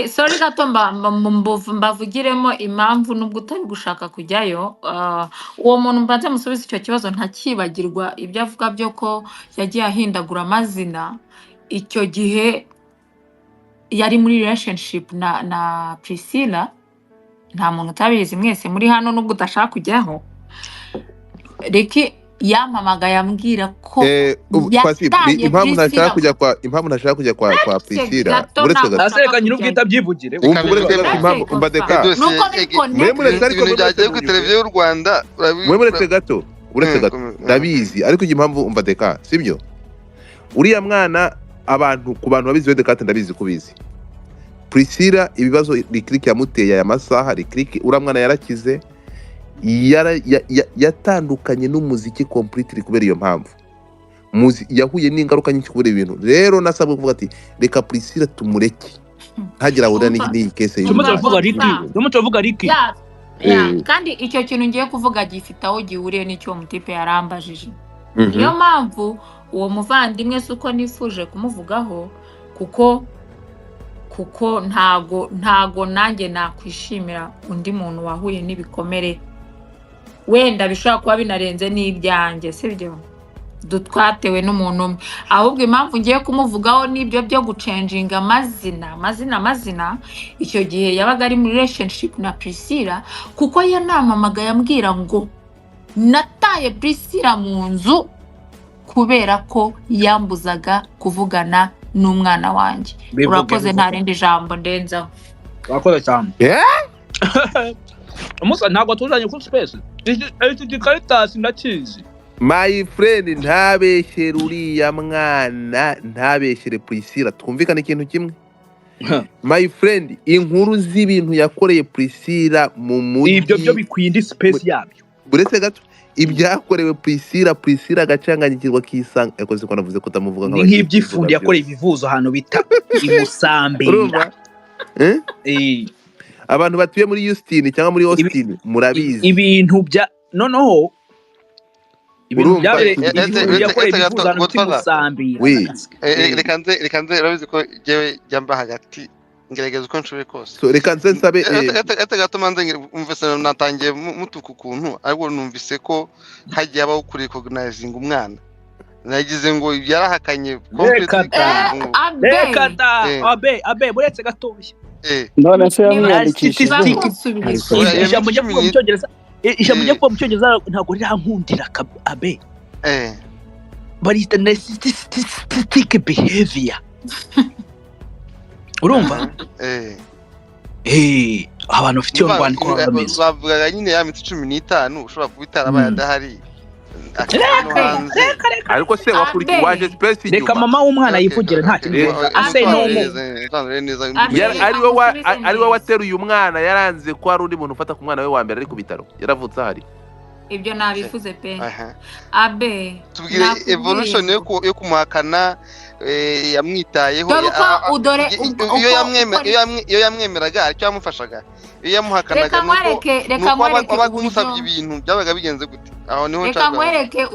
sorry gato mbavugiremo impamvu nubwo utari gushaka kujyayo. Uwo muntu mbanze musubize icyo kibazo ntakibagirwa ibyo avuga byo ko yagiye ahindagura amazina. Icyo gihe yari muri relationship na Priscilla. Nta muntu utabizi mwese muri hano nubwo udashaka kujyaho. Ricky yampamagaye ambwira ko yataye impamvu ntashaka Priscilla. kujya kwa Priscilla uretse gato Aseka nyine ubwita byivugire. impamvu mbadeka nuko mwemuretse ariko byagiye ku televiziyo y'u Rwanda mwemuretse gato uretse gato ndabizi ariko impamvu mbadeka sibyo uriya mwana abantu ku bantu babizi wede kate ndabizi kubizi Priscilla ibibazo Lick yamuteye aya masaha Lick uriya mwana yarakize yatandukanye n'umuziki completely kubera iyo mpamvu yahuye n'ingaruka nyinshi kubera ibintu rero nasabwe kuvuga ati reka Priscilla tumureke ntagira ahura n'iyi case tumuvuga Ricky kandi icyo kintu ngiye kuvuga gifite aho gihuriye n'icyo mutipe yarambajije. Niyo mpamvu uwo muvandimwe suko nifuje kumuvugaho kuko ntago nanjye nakwishimira undi muntu wahuye n'ibikomere wenda bishobora kuba binarenze n'ibyanjye sibyo dutwatewe n'umuntu umwe. Ahubwo impamvu ngiye kumuvugaho n'ibyo byo gucenjinga amazina icyo gihe yabaga ari muri relationship na Priscilla kuko yanamamagaye ambwira ngo nataye Priscilla mu nzu kubera ko yambuzaga kuvugana n'umwana wanjye. Urakoze nta rindi jambo ndenzaho. Urakoze cyane. Umusa ntabwo tuzanye ku space. Iki Caritas ndakizi. My friend ntabeshere uriya mwana ntabeshere Priscilla twumvikana ikintu kimwe. My friend inkuru z'ibintu yakoreye Priscilla mu mujyi ibyo bikwindi space yabyo buretse gato ibyakorewe Priscilla agacanganyikirwa kisanga yakoze ko navuze ko tamuvuga nk'ibyifundi yakoreye ibivuzo hano bita imusambira abantu batuye muri Houston cyangwa muri Austin murabizi ibintu bya noneho ibintu byabereye yakoreye ibivuzo hano imusambira reka nze urabizi ko jewe jamba hagati ngerageza uko nshoboye kose so reka nze nsabe gato manze umvise natangiye mutuku kuntu ariko numvise ko hagiye abaho kuri recognizing umwana nagize ngo yarahakanye abe buretse gatoya none se yamwandikishije ijambo ryo mu cyongereza ntabwo rirankundira abe bari narcissistic behavior urumva abantu bafite iyo rwandiko bameze bavuga nyine ya miti 15 ushobora kubitara bayadahari ariko se wakurikiye waje space inyuma reka mama w'umwana yivugira nta kintu ase nomo ari we wateruye umwana yaranze ko ari undi muntu ufata ku mwana we wa mbere ari ku bitaro yaravutse ahari ibyo nabifuze pe abe tubwire evolution yo kumuhakana yamwitayeho iyo yamwemeraga aricyo yamufashaga iyo yamuhakanaga nuko abagumusabye ibintu byabaga bigenze gute aho niho reka nkwereke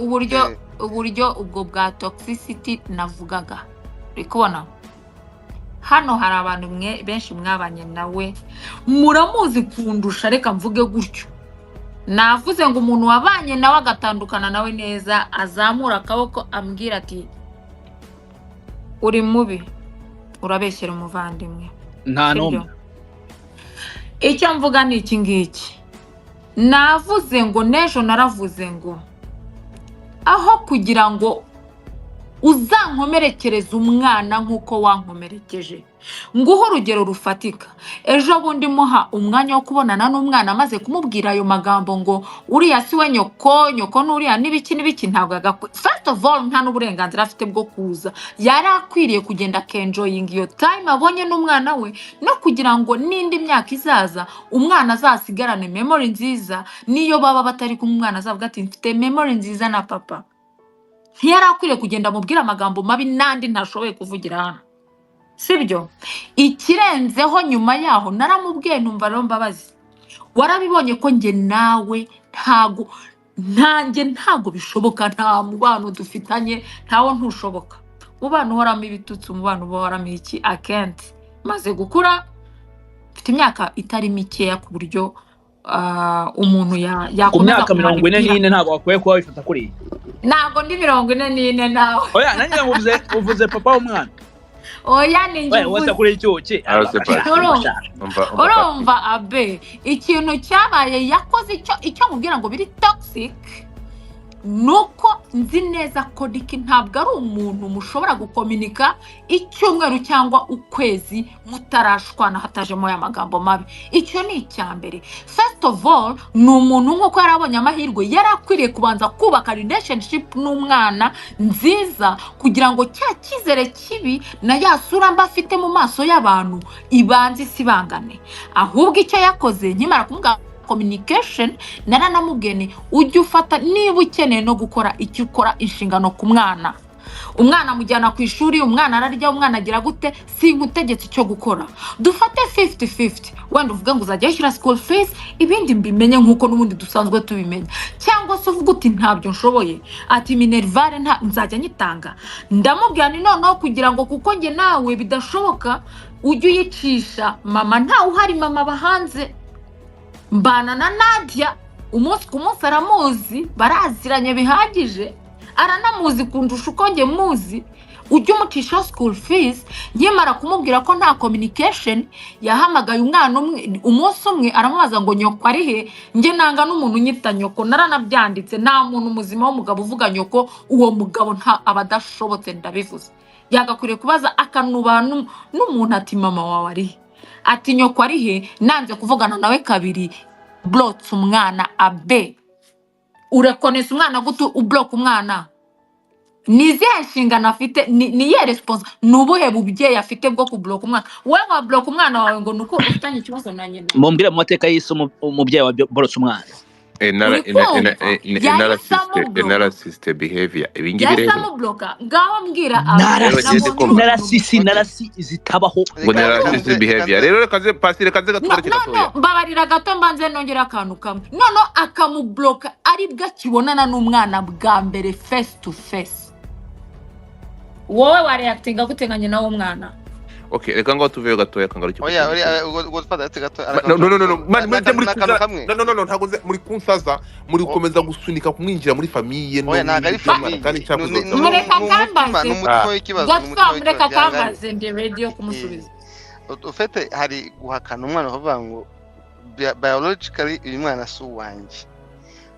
uburyo ubwo bwa toxicity navugaga rikubona hano hari abantu benshi mwabanye nawe muramuzi kundusha reka mvuge gutyo navuze ngo umuntu wabanye nawe agatandukana nawe neza azamura akaboko ambwira ati uri mubi urabeshyera umuvandimwe nta nomwe icyo mvuga ni iki ngiki navuze ngo nejo naravuze ngo aho kugira ngo uzankomerekereza umwana nk'uko wankomerekeje nguho urugero rufatika ejo bundi muha umwanya wo kubonana n'umwana amaze kumubwira ayo magambo ngo uriya si we nyoko n'uriya n'ibiki ntabwo first of all nta n'uburenganzira afite bwo kuza yari akwiriye kugenda kenjoying iyo time abonye n'umwana we no kugira ngo n'indi myaka izaza umwana azasigarane memory nziza niyo baba batari kumwe umwana azavuga ati mfite memory nziza na papa ntiyari akwiriye kugenda mubwira amagambo mabi nandi ntashoboye kuvugira hano sibyo ikirenzeho nyuma yaho naramubwiye numva rero mbabazi warabibonye ko nge nawe ntago bishoboka nta mubano dufitanye ntawo ntushoboka mubano uhoramo ibitutsi umubano uhoramo iki I can't maze gukura mfite imyaka itari mikeya ku buryo umuntu ku myaka 44 ntabwo wakwiye kuba wifata kuri ntabwo ndi 44 nawe oya nanjye uvuze papa w'umwana oya ninjye wose kuri cyoke urumva abe ikintu cyabaye yakoze icyo mubwira ngo biri toxic nuko nzi neza ko Diki ntabwo ari umuntu mushobora gukominika icyumweru cyangwa ukwezi mutarashwana hatajemo ya magambo mabi. Icyo ni icyambere. First of all, ni umuntu nk'uko yarabonye amahirwe yarakwiriye kubanza kubaka relationship n'umwana nziza kugira ngo cya kizere kibi na yasura mba afite mu maso y'abantu ibanze isibangane. Ahubwo icyo yakoze nkimara kumubwira communication naranamugene ujye ufata niba ukeneye no gukora icyo ukora inshingano ku mwana. Umwana mujyana ku ishuri, umwana ararya, umwana agira gute, sinkutegetse icyo gukora. Dufate 50-50. Wenda uvuga ngo uzajya yishyura school fees, ibindi mbimenye nkuko n'ubundi dusanzwe tubimenya. Cyangwa se uvuga uti ntabyo nshoboye, ati minervare nzajya nyitanga. Ndamubwira ni noneho kugira ngo kuko nge nawe bidashoboka ujye uyicisha mama nta uhari, mama bahanze. Mbana na Nadia umunsi ku munsi aramuzi, baraziranye bihagije, aranamuzi kundusha uko nge muzi. Ujye umucisha school fees. Nkimara kumubwira ko nta communication, yahamagaye umwana umunsi umwe aramubaza ngo nyoko ari he. Nge nanga n'umuntu nyita nyoko, naranabyanditse nta muntu muzima w'umugabo uvuga nyoko, uwo mugabo nta abadashobotse ndabivuze. Yagakwiriye kubaza akanuba n'umuntu ati mama wawe ari he, ati nyoko ari he. Nanze kuvugana nawe kabiri block umwana abe. Urekonesa umwana gutu ublock umwana, nizihe nshingano afite, ni ye response, nubuhe bubyeyi afite bwo kublock umwana. Wewe wa block umwana wawe ngo nuko ufitanye ikibazo na nyina. Mumbwire mu mateka y'isi umubyeyi wa block umwana narcissist behavior ibingibi rero yasamubloka ngaho mbwira narasi zitabaho ngo narcissist behavior rero kaze pasire kaze gatwereke gatoya mbabarira gato mbanze nongera akantu kamwe none akamubloka ari bwakibonana n'umwana bwa mbere face to face. Wowe wareactinga guteganya nawo mwana. Okay, reka ngo tuveyo gatoya kangaruki. Oya godfather gatoya. No ntago muri kunsaza muri gukomeza gusunika kumwinjira muri famille no. Oya naga ari famille kandi cyakuzo. Mureka kambaze ndi radio kumusubiza. Ufite hari guhakana umwana bavuga ngo biologically uyu mwana su wanje.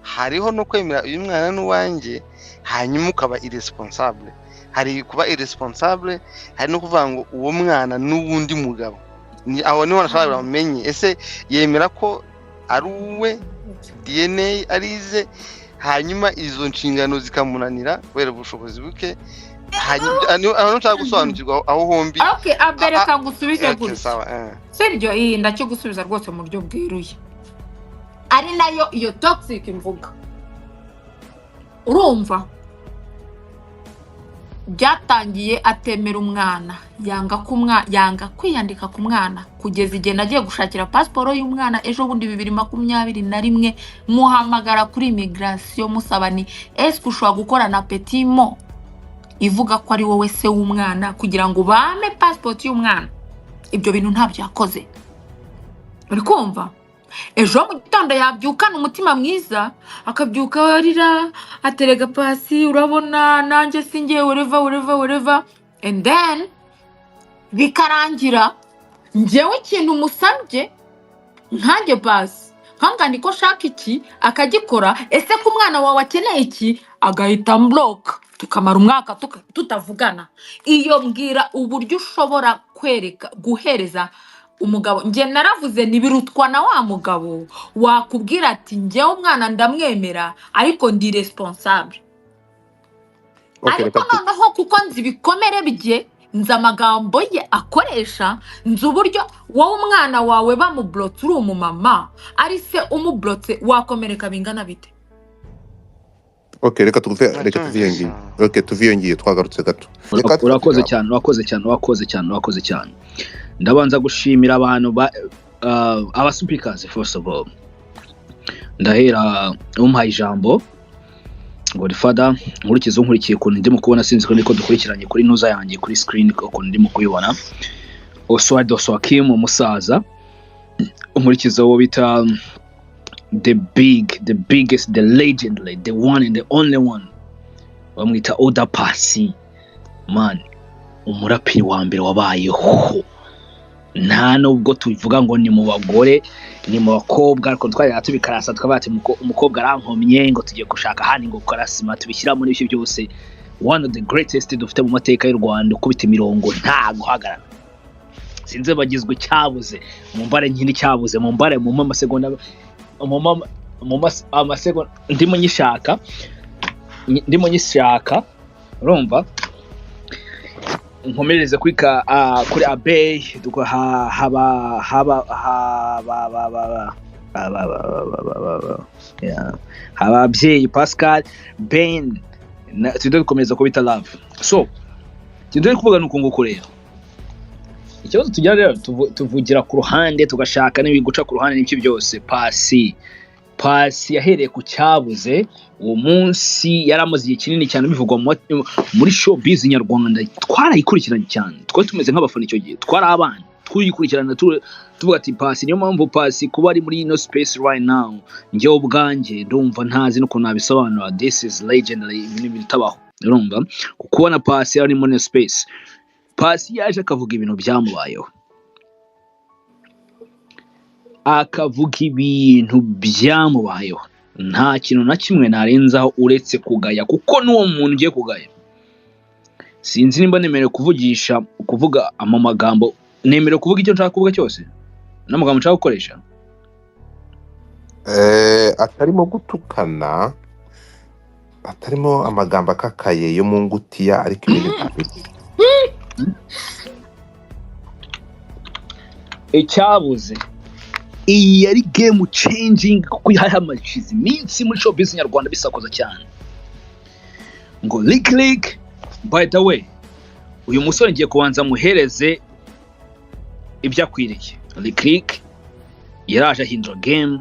Hariho no kwemera uyu mwana n'uwanje hanyuma ukaba irresponsible. Hari kuba irresponsible, hari no kuvuga ngo uwo mwana n'ubundi mugabo ni aho niho nashaka bamenye ese yemera ko ari uwe DNA arize, hanyuma izo nshingano zikamunanira wera ubushobozi buke, hanyuma aho nshaka gusobanukirwa aho hombi. Okay, abereka ngusubize gutya. Sergio iyi ndacyo gusubiza rwose mu buryo bwiruye, ari nayo iyo toxic imvuga. Urumva byatangiye atemera umwana, yanga kwiyandika ku mwana kugeza igihe nagiye gushakira passport y'umwana ejo bundi 2021 muhamagara kuri immigration musaba ni est ushobora gukora na petit mot ivuga ko ari wowe se w'umwana kugira ngo bame passport y'umwana. Ibyo bintu ntabyo yakoze. Uri kumva? Ejo mu gitondo yabyukana umutima mwiza, akabyuka warira, aterega pasi, urabona nanjye singiye whatever, and then bikarangira njyewe ikintu musabye nkanjye basi nkangani ko shaka iki akagikora, ese ku mwana wawe akeneye iki agahita block, tukamara umwaka tutavugana. Iyo mbwira uburyo ushobora guhereza umugabo. Nge naravuze nibirutwa na wa mugabo wakubwira ati nge umwana ndamwemera ariko ndi responsable. Ariko noneho kuko nzi bikomere bye, nzi amagambo ye akoresha, nzi uburyo wowe umwana wawe bamublotse uri umumama ari se umublotse wakomereka bingana bite. Okay, reka tuviyengiye. Okay, tuviyengiye twagarutse gato. Urakoze cyane. Ndabanza gushimira abantu aba speakers first of all. Ndahera umuhaye ijambo Godfather, nkurikiye kuntu ndimo kubona sinzi ko niko dukurikiranye kuri nuza yanjye kuri screen ko ndimo kuyibona. Oswald Oswakim umusaza umurikizo wo bita the biggest, the legendary, the one and the only one bamwita Oda Paccy man, umuraperi wa mbere wabayeho. Nta nubwo tuvuga ngo ni mu bagore ni mu bakobwa, ariko twari tubikarasa twabati umukobwa arankomye ngo tugiye gushaka handi ngo karasima tubishyira muri ibyo byose. One of the greatest dufite mu mateka y'u Rwanda, ukubita imirongo nta guhagarara. Sinze bagizwe cyabuze mu mbare nkindi cyabuze mu mbare mu masegonda amasegonda ndimo nyishaka urumva nkomereze kuri Abey haba abyeyi Pascal Ben tudo dukomeza kubita Love. So tudo kuvuga nuko nguko rero ikibazo tujya rero tuvugira ku ruhande tugashaka n'ibiguca ku ruhande n'ibyo byose. Paccy yahereye ku cyabuze uwo munsi yaramaze igihe kinini cyane bivugwa muri showbiz nyarwanda, twarayikurikiranye cyane, twari tumeze nk'abafana icyo gihe, twari abana turikurikirana tuvuga ati Paccy. Niyo mpamvu Paccy kuba ari muri no space right now njye ubwanjye ndumva ntazi no kunabisobanura. This is legendary, ibintu bitabaho urumva. Kubona Paccy ari muri no space, Paccy yaje akavuga ibintu byamubayeho, nta kintu na kimwe narenzaho uretse kugaya, kuko n'uwo muntu ugiye kugaya sinzi nimba nemerewe kuvuga amagambo, nemerewe kuvuga icyo nshaka kuvuga cyose n'amagambo nshaka gukoresha atarimo gutukana, atarimo amagambo akakaye yo mu ngutiya, ariko ibintu icyabuze iyi yari game changing, kuko yahamachize iminsi muri showbiz nyarwanda bisakoza cyane ngo Lick. By the way, uyu musore ngiye kubanza muhereze ibyo akwiriye. Lick yaraje ahindura game,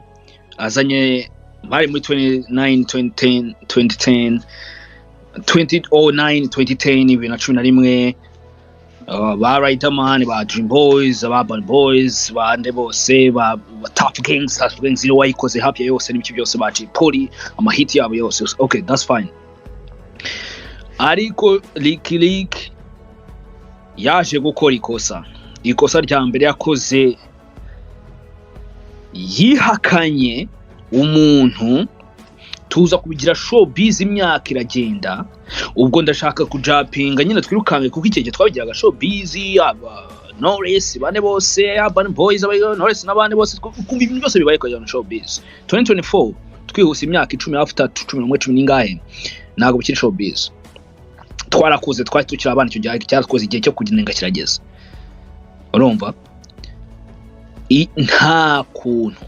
azanye bari muri 2009 2011 ba Riderman, ba Dream Boys, ba Urban Boys, bande bose ba Top Gangs iyo wayikoze happy yose n'ibyo byose ba Polly amahit yabo yose. Okay, that's fine. Ariko Lick yaje gukora ikosa rya mbere yakoze, yihakanye umuntu tuza kubigira showbiz imyaka iragenda. Ubwo ndashaka kujapinga nyine twirukange kuko ikije twabigiraga showbiz aba Knowless bane bose, Urban Boys Knowless n'abandi bose kumva ibintu byose bibaye kujya showbiz. 2024 twihuse imyaka 10 after 10 n'ingahe nago bukiri showbiz. Twarakuze twari tukira abana cyo gihe cyarakoze igihe cyo kuginenga kirageze urumva. Nta kuntu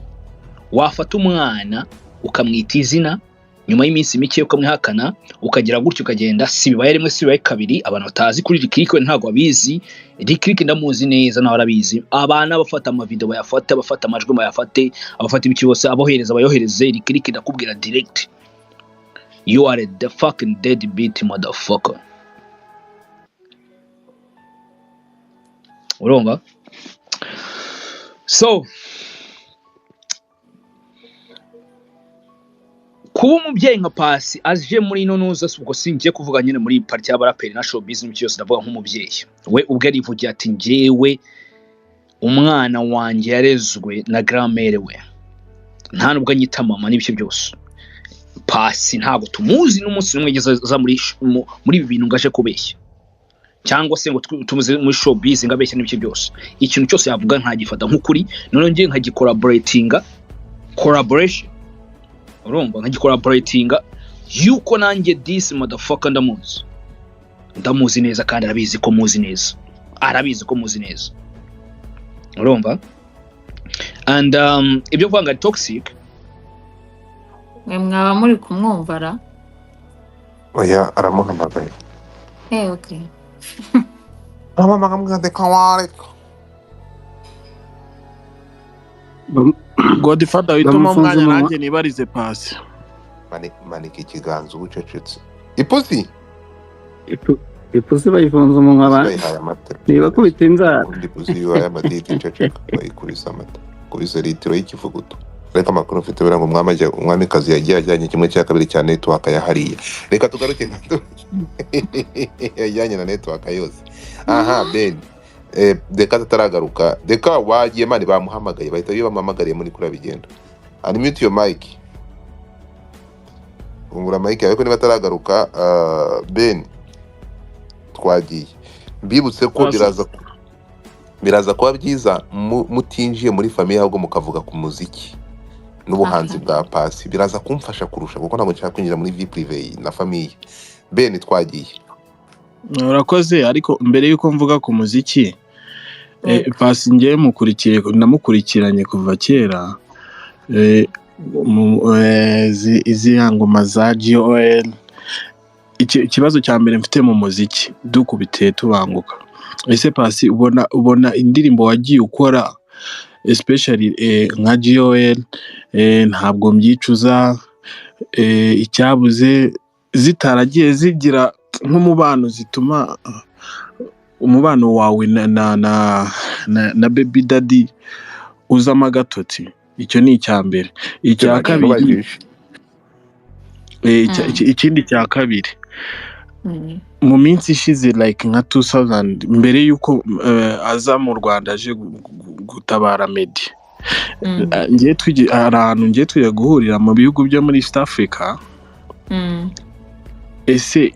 wafata umwana ukamwita izina nyuma y'iminsi mike ukamwihakana ukagira gutyo ukagenda. Si bibaye rimwe, si bibaye kabiri. Abantu batazi kuri Lick ntago babizi. Lick ndamuzi neza nawe arabizi. Abana bafata amavideo bayafata, bafata amajwi bayafate, abafata ibiki bose abohereza bayohereze. Lick ndakubwira direct, you are the fucking deadbeat motherfucker. Urumva? So kuba umubyeyi nka Paccy aje muri ino nuza, ubwo singiye kuvuga nyine muri party y'abaraperi na showbiz n'icyo cyose, ndavuga nk'umubyeyi we ubwe arivugira ati njyewe umwana wanjye yarezwe na grand-mère we, nta nubwo anyita mama n'ibyo byose. Paccy ntago tumuzi n'umunsi umwe yageze muri ibi bintu ngaje kubeshya, cyangwa se ngo tumuze muri showbiz ngabeshya n'ibyo byose. Ikintu cyose yavuga ntagifata nk'ukuri, none ngiye collaboration urumva, nkagikoraboratinga yuko nanjye this motherfucker ndamuzi neza, kandi arabizi ko muzi neza urumva. And ibyo kuvuga ngo ari toxic, mwe mwaba muri kumwumvara. oya aramuhamagaye. Okay. Amagambo kawariko Godfather wituma umwanya nanjye nibarize Paccy. manika ikiganza ubucecetse. Ipusi ipusi bayifunze umunwa bayihaye amata niba kubita inzara undi pusi bibaye amaditi nceceka bayikubise amata kubise litiro y'ikivuguto reka amakuru mfite bera ngo umwamikazi yagiye ajyanye kimwe cya kabiri cya network yahariye reka tugaruke yajyanye na network yose aha Ben Deka tataragaruka Deka wagiye mani bamuhamagaye bahita bamuhamagariye muri kuri bigenda unmute your mic ungura mic yawe ko niba taragaruka Ben twagiye mbibutse ko biraza kuba byiza mutinjiye muri famille ahubwo mukavuga ku muziki n'ubuhanzi bwa Pasi biraza kumfasha kurusha kuko ntabwo nshaka kwinjira muri vie privée na famille Ben twagiye urakoze ariko mbere yuko mvuga ku muziki Pasi ngiye namukurikiranye kuva kera izi ngoma za GOL ikibazo cya mbere mfite mu muziki dukubite tubanguka ese Pasi ubona indirimbo wagiye ukora especially nka GOL ntabwo mbyicuza icyabuze zitaragiye zigira nk'umubano zituma umubano wawe na Baby Daddy uzama agatotsi icyo ni icya mbere icya kabiri ikindi cya kabiri mu minsi ishize like nka 2000 mbere yuko aza mu Rwanda aje gutabara Meddy ngiye tujya guhurira mu bihugu byo muri East Africa ese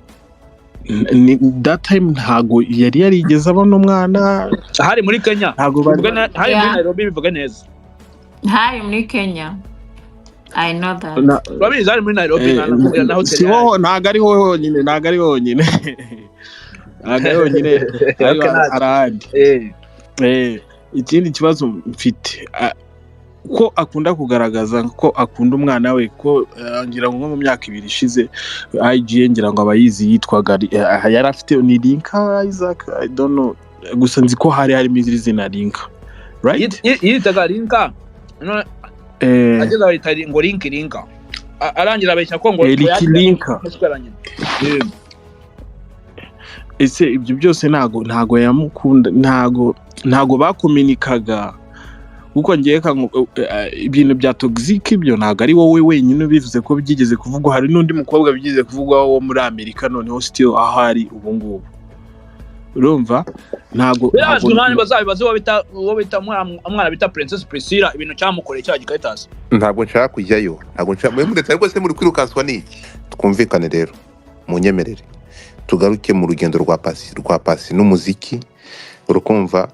that time ntago yari yarigeze abona umwana hari muri Kenya ntago hari muri Nairobi bivuga neza hari muri Kenya I know that babizi hari muri Nairobi na hotel siho ntago ari honyine arahandi ikindi kibazo mfite ko akunda kugaragaza ko akunda umwana we ko ngira ngo mu myaka 2 ishize IG ngira ngo abayizi yitwaga yari afite ni Linka Isaac I don't know gusa nzi ko harimo izina Linka right yitaga Linka ageza ari ngo Linka arangira abeshya ko ngo Linka ese ibyo byose ntago yamukunda ntago bakominikaga kuko ngiye ibintu bya toxic ibyo ntago ari wowe wenyine bivuze ko byigeze kuvugwa hari n'undi mukobwa byigeze kuvugwa wo muri Amerika noneho still ahari ubu ngubu urumva ntago nani bazabibaze wo bita umwana bita Princess Priscilla ibintu cyamukoreye cya Gikaitas ntabwo nshaka kujyayo ntabwo nshaka mwemuretse ariko se muri kwirukanswa niki twumvikane rero munyemerere tugaruke mu rugendo rwa Pasi n'umuziki urukumva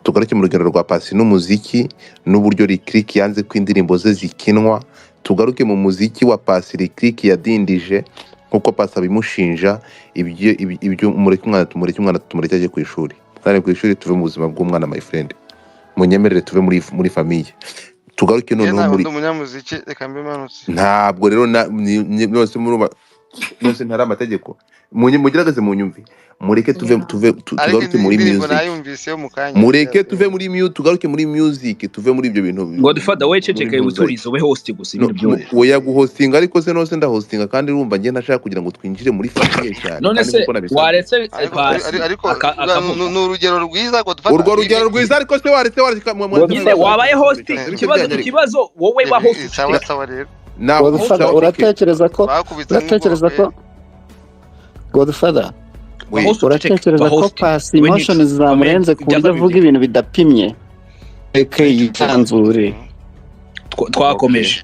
tugaruke mu rugendo rwa Pasi n'umuziki n'uburyo Lick yanze ko indirimbo ze zikinwa tugaruke mu muziki wa Pasi Lick yadindije nkuko Pasi abimushinja ibyo umureke umwana tumureke ajye ku ishuri kandi ku ishuri tuve mu buzima bw'umwana my friend munyemerere tuve muri famille tugaruke noneho muri umunyamuziki reka mbimanutse ntabwo rero nose ntari amategeko mugerageze mu nyumvi mureke tugaruke muri music mureke tuve muri music tugaruke muri music tuve muri ibyo bintu Godfather we ceceke uturizo we host gusa ibintu byose oya guhostinga ariko se nose ndahostinga kandi urumva ngiye nashaka kugira ngo twinjire muri famille cyane none se waretse ariko n'urugero rwiza Godfather urwo rugero rwiza ariko se waretse wabaye host ikibazo wowe wa host sawa rero uratekereza ko Godfather uratekereza ko Pasi emotions zamurenze ku buryo avuga ibintu bidapimye yitanzure twakomeje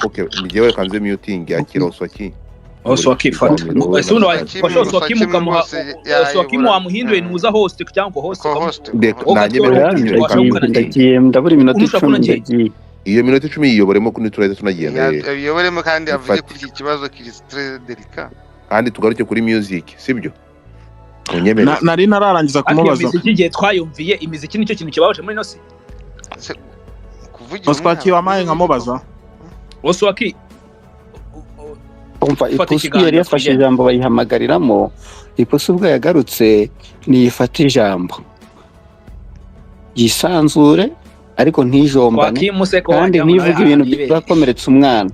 okay ngiye kanze muting yakira Oswaki fata asuno Oswaki mukamuha Oswaki muamuhinduye nuza host cyangwa host ndagiye ndabura iminota 10 ndagiye iyo minota 10 yiyoboremo kuni turahita tunagenda yiyoboremo kandi avuye kuri iki kibazo kiri très délicat kandi tugaruke kuri music sibyo nari nararangiza kumubaza imiziki gihe twayumviye imiziki nicyo kintu kibabaje muri nosi kuvugira Oswaki wamaye nkamubaza Oswaki umva ipusi yari yafashe ijambo bayihamagariramo ipusi ubwo yagarutse niyifata ijambo yisanzure ariko ntijombane kandi ntivuge ibintu byakomeretsa umwana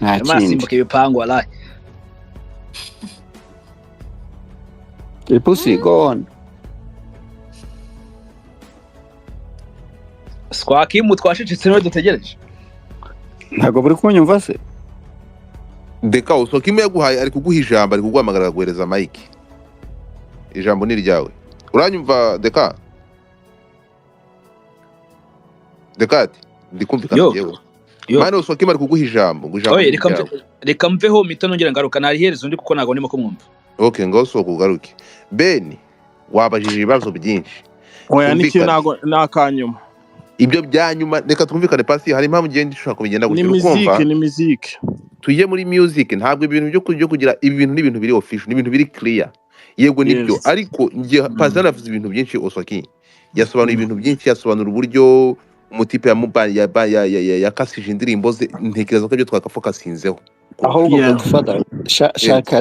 nta kindi ibipangu walahi Pussy, go on. Swakimu twashicitse niwe dutegereje. Ntabwo buri kunyumva se? Deka Oswakimu yaguhaye ari kuguha ijambo, ari kuguhamagara guhereza mic. Ijambo ni ryawe. Uranyumva Deka? Dekati, ndikumvikana yewe. Mane Oswakimu ari kuguha ijambo, Oye reka mveho mito nongera ngaruka nari herezo ndi kuko nago ndimo kumwumva. Okay, ngoso kugaruke. Ben, wabajije ibibazo byinshi. Oya niki nago nakanyuma. Ibyo byanyuma reka twumvikane pasi hari impamvu ngende ishaka kubigenda gutyo ni music. Tujye muri music ntabwo ibintu byo kugira ibintu n'ibintu biri official n'ibintu biri clear. Yego nibyo ariko ngiye pasi navuze ibintu byinshi Oswaki. Yasobanura ibintu byinshi, yasobanura uburyo umutipe ya kasije indirimbo ze, ntekereza ko ibyo twakafokasinzeho. Ahubwo dufata shaka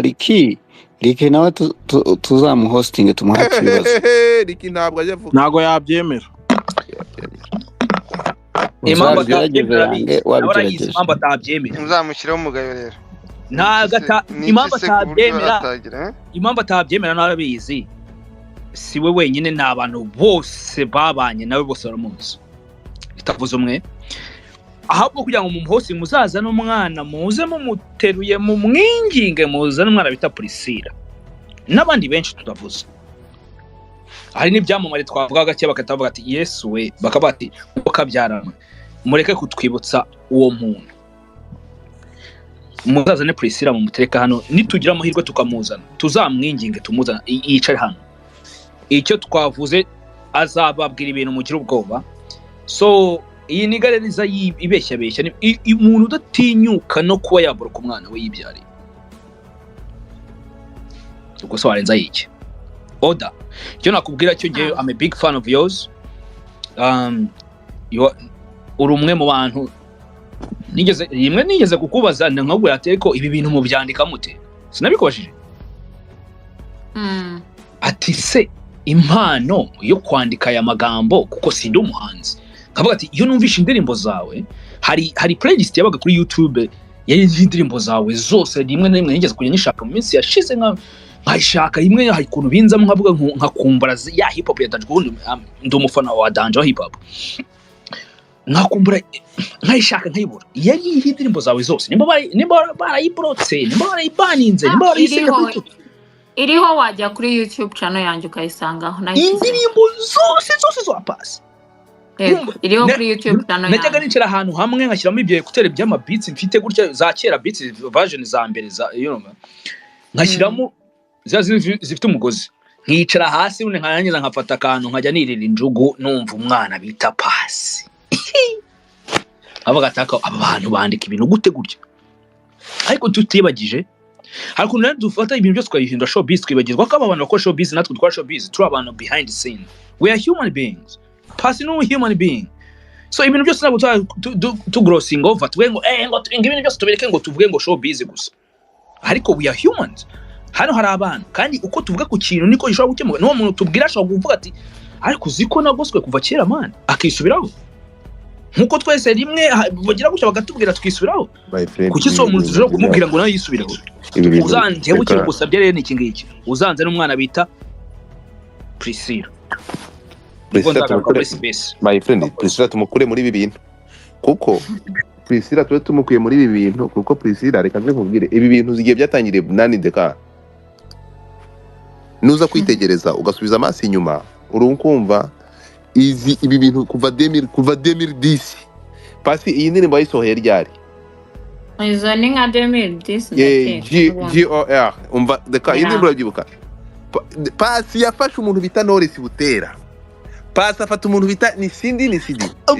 Riki nawe tuzamuhostinge tumuhaye ibibazo. Riki ntabwo ajavuga. Ntabwo yabyemera. Impamvu atabyemera. Nzamushyiraho umugayo rero. Impamvu atabyemera n'arabizi. Si we wenyine n'abantu bose babanye nawe bose baramuzi. Itavuze umwe. Ahubwo kugira ngo mumuhosi muzaza n'umwana muze mumuteruye mu mwinginge muza n'umwana bita Priscilla. N'abandi benshi tutavuze. Hari n'ibyamamare twavuga gake bakatavuga ati Yesu we bakabati ukabyarana. Mureke kutwibutsa uwo muntu. Muzaza ne Priscilla mu mutereka hano nitugira amahirwe tukamuzana. Tuzamwinginge tumuzana yicare hano. Icyo twavuze azababwira ibintu mugira ubwoba. So iyi ni gareriza ibeshya umuntu udatinyuka no kuba yabura ku mwana we yibyariye. Ubwo so warenza iki? Oda. Cyo nakubwira cyo ngiye I'm a big fan of yours. Uri umwe mu bantu nigeze kukubaza nkabwo yateko ibi bintu mu byandika mute. Sinabikobashije. Ati se impano yo kwandika aya magambo kuko sindi umuhanzi. Kavuga ati iyo numvisha indirimbo zawe hari playlist yabaga kuri YouTube yari indirimbo zawe zose rimwe na rimwe nigeze kujya nishaka mu minsi yashize nkayishaka rimwe hari kuntu binzamo nkavuga nkakumbura ya hip hop ya Danje ndi umufana wa Danje wa hip hop nkakumbura nkayishaka nkayibura yari indirimbo zawe zose nimba barayibrotse nimba barayibaninze nimba barayiseka iriho wajya kuri YouTube channel yanjye ukayisangaho indirimbo zose zo apasi iriho kuri YouTube channel. Najyaga nicara ahantu hamwe nkashyiramo ibyo ekuteri by'ama beats mfite gutya za kera beats version za mbere za nkashyiramo zifite umugozi nkicara hasi une nkanyangiza nkafata akantu nkajya nirira injugu numva umwana bita Pasi. Avuga ataka abantu bandika ibintu gute gutya ariko tutibagije hari kuntu dufata ibintu byose twayihindura showbiz twibagirwa ko abantu bakora showbiz natwe dukora showbiz turi abantu behind the scene. We are human beings. Pasi no human being. So ibintu byose nabo to grossing over twengo ngo ibintu byose tubireke ngo tuvuge ngo showbiz gusa. Ariko we are humans. Hano hari abantu kandi uko tuvuga ku kintu niko gishobora gukemuka. No muntu tubwira ashobora kuvuga ati ariko uziko nagoswe kuva kera man akisubiraho. Nkuko twese rimwe bagira gutya bagatubwira tukisubiraho. Kuki so muntu tujoro kumubwira ngo nayo yisubiraho. Uzanze ukiri gusabye rero iki ngiki. Uzanze n'umwana bita Priscilla. My friend, Priscilla tumukure muri ibi bintu kuko Priscilla tube tumukuye muri ibi bintu kuko Priscilla reka nze nkubwire ibi bintu zigiye byatangiriye nani Deka nuza kwitegereza ugasubiza amaso inyuma urumva ibi bintu kuva 2010 Pasi iyi ndirimbo yayisohoye ryari izo ni nka 2010 GOR umva Deka iyi ndirimbo urabyibuka Pasi yafashe umuntu bita Knowless Butera Pasi afata umuntu bita ni Sindi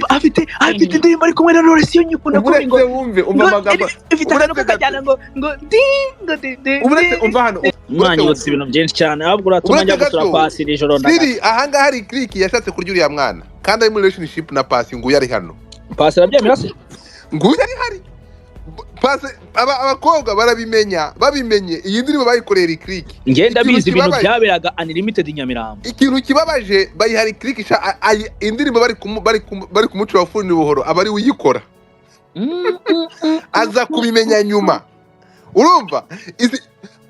afite indirimbo ari kumwe na Knowless yo nyukunda ko ngo wumve umva amagambo ifite hano kakajyana ngo uretse umva hano umwanya wose ibintu byinshi cyane ahubwo uratuma njya gusura Pasi ijoro ndaka ahanga hari click yashatse kurya uriya mwana kandi ari muri relationship na Pasi ngo yari hano Pasi arabyemera se ngo yari hari Pasi abakobwa babimenye iyi ndirimbo bayikorera click ngenda bizi ibintu byaberaga unlimited Nyamirambo ikintu kibabaje bayihari click indirimbo bari kumuca wafuni buhoro abari uyikora aza kubimenya nyuma urumva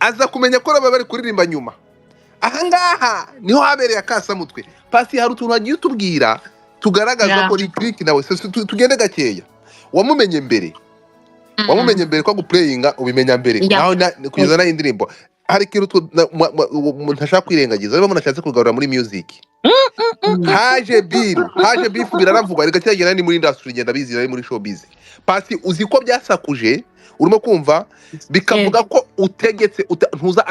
aza kumenya ko bari kuririmba nyuma ahangaha niho habereye akasamutwe. Pasi hari utuntu wagiye utubwira tugaragaza ko Lick nawe tugende gakeya. Wamumenye mbere ko guplayinga ubimenya mbere naho kuzana indirimbo. Hari ikintu ntashaka kwirengagiza, niba munashatse kugarura muri music. Haje beef biraravugwa, ariko cyagenda ni muri industry ngenda bizi ari muri showbiz. Pasi uzi ko byasakuje urimo kumva bikavuga ko utegetse ntuza